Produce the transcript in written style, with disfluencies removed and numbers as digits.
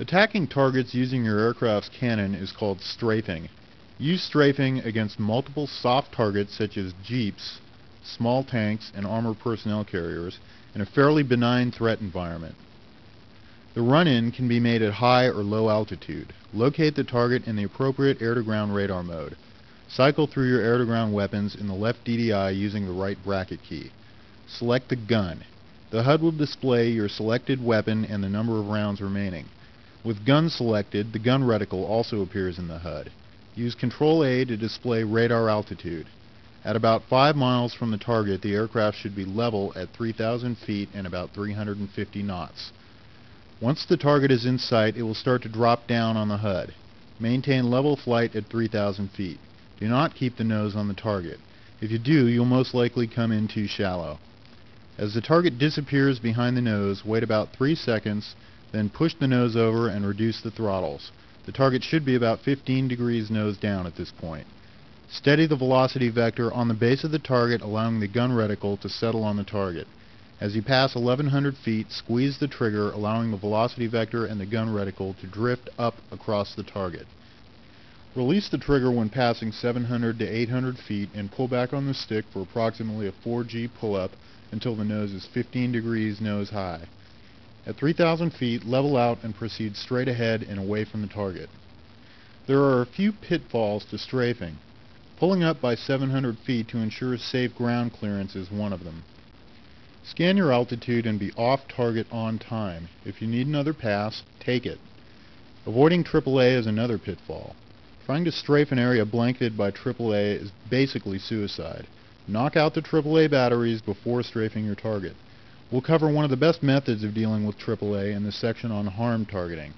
Attacking targets using your aircraft's cannon is called strafing. Use strafing against multiple soft targets such as jeeps, small tanks, and armored personnel carriers in a fairly benign threat environment. The run-in can be made at high or low altitude. Locate the target in the appropriate air-to-ground radar mode. Cycle through your air-to-ground weapons in the left DDI using the right bracket key. Select the gun. The HUD will display your selected weapon and the number of rounds remaining. With gun selected, the gun reticle also appears in the HUD. Use Control-A to display radar altitude. At about 5 miles from the target, the aircraft should be level at 3,000 feet and about 350 knots. Once the target is in sight, it will start to drop down on the HUD. Maintain level flight at 3,000 feet. Do not keep the nose on the target. If you do, you'll most likely come in too shallow. As the target disappears behind the nose, wait about 3 seconds, then push the nose over and reduce the throttles. The target should be about 15 degrees nose down at this point. Steady the velocity vector on the base of the target, allowing the gun reticle to settle on the target. As you pass 1,100 feet, squeeze the trigger, allowing the velocity vector and the gun reticle to drift up across the target. Release the trigger when passing 700 to 800 feet and pull back on the stick for approximately a 4G pull-up until the nose is 15 degrees nose high. At 3,000 feet, level out and proceed straight ahead and away from the target. There are a few pitfalls to strafing. Pulling up by 700 feet to ensure safe ground clearance is one of them. Scan your altitude and be off target on time. If you need another pass, take it. Avoiding AAA is another pitfall. Trying to strafe an area blanketed by AAA is basically suicide. Knock out the AAA batteries before strafing your target. We'll cover one of the best methods of dealing with AAA in the section on harm targeting.